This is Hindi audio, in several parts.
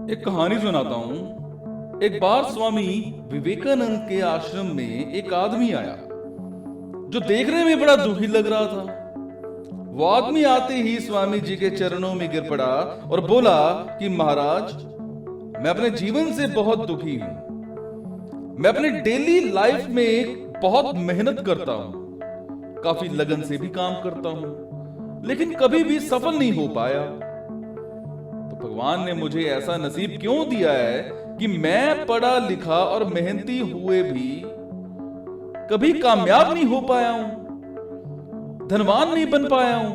एक कहानी सुनाता हूं। एक बार स्वामी विवेकानंद के आश्रम में एक आदमी आया जो देखने में बड़ा दुखी लग रहा था। वो आदमी आते ही स्वामी जी के चरणों में गिर पड़ा और बोला कि महाराज, मैं अपने जीवन से बहुत दुखी हूं। मैं अपने डेली लाइफ में बहुत मेहनत करता हूं, काफी लगन से भी काम करता हूं, लेकिन कभी भी सफल नहीं हो पाया। तो भगवान ने मुझे ऐसा नसीब क्यों दिया है कि मैं पढ़ा लिखा और मेहनती हुए भी कभी कामयाब नहीं हो पाया हूं, धनवान नहीं बन पाया हूं।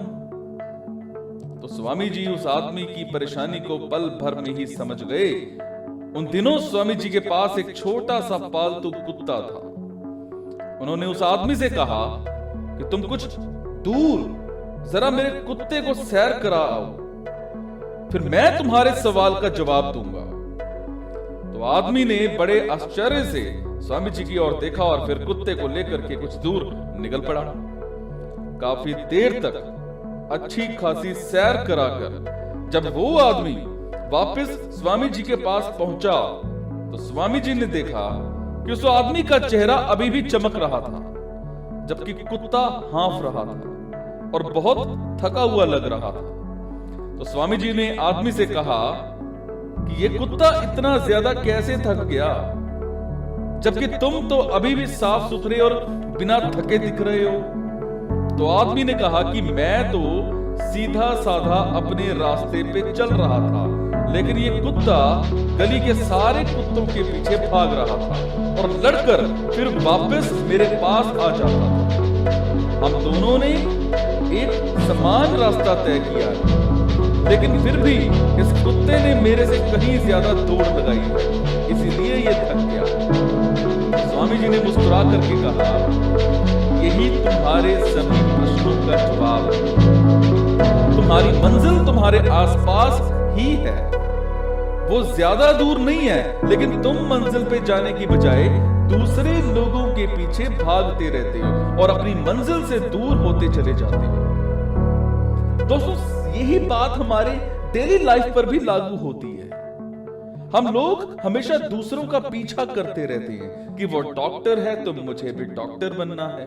तो स्वामी जी उस आदमी की परेशानी को पल भर में ही समझ गए। उन दिनों स्वामी जी के पास एक छोटा सा पालतू कुत्ता था। उन्होंने उस आदमी से कहा कि तुम कुछ दूर जरा मेरे कुत्ते को सैर करा आओ, फिर मैं तुम्हारे सवाल का जवाब दूंगा। तो आदमी ने बड़े आश्चर्य से स्वामी जी की ओर देखा और फिर कुत्ते को लेकर के कुछ दूर निकल पड़ा। काफी देर तक अच्छी खासी सैर कराकर जब वो आदमी वापस स्वामी जी के पास पहुंचा तो स्वामी जी ने देखा कि उस आदमी का चेहरा अभी भी चमक रहा था, जबकि कुत्ता हाँफ रहा था और बहुत थका हुआ लग रहा था। तो स्वामी जी ने आदमी से कहा कि ये कुत्ता इतना ज्यादा कैसे थक गया, जबकि तुम तो अभी भी साफ सुथरे और बिना थके दिख रहे हो। तो आदमी ने कहा कि मैं तो सीधा साधा अपने रास्ते पे चल रहा था, लेकिन ये कुत्ता गली के सारे कुत्तों के पीछे भाग रहा था और लड़कर फिर वापस मेरे पास आ जाता था। हम दोनों ने एक समान रास्ता तय किया है, लेकिन फिर भी इस कुत्ते ने मेरे से कहीं ज्यादा दौड़ लगाई है, इसीलिए ये थक गया। स्वामी जी ने मुस्कुरा करके कहा, यही तुम्हारे सभी प्रश्नों का जवाब है। तुम्हारी मंजिल तुम्हारे आसपास ही है, वो ज्यादा दूर नहीं है, लेकिन तुम मंजिल पे जाने की बजाय दूसरे लोगों के पीछे भागते रहते हो और अपनी मंजिल से दूर होते चले जाते हो। दोस्तों, यही बात हमारे डेली लाइफ पर भी लागू होती है। हम लोग हमेशा दूसरों का पीछा करते रहते हैं कि वो डॉक्टर है तो मुझे भी डॉक्टर बनना है,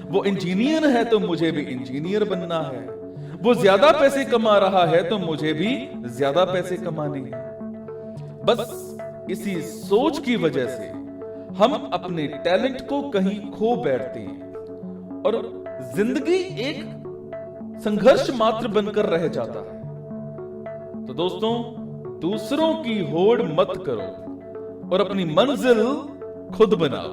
वो इंजीनियर है तो मुझे भी इंजीनियर बनना है, वो ज्यादा पैसे कमा रहा है तो मुझे भी ज्यादा पैसे कमाने हैं। बस इसी सोच की वजह से हम अपने टैलेंट को कहीं खो बैठते हैं और जिंदगी एक संघर्ष मात्र बनकर रह जाता है। तो दोस्तों, दूसरों की होड़ मत करो और अपनी मंजिल खुद बनाओ।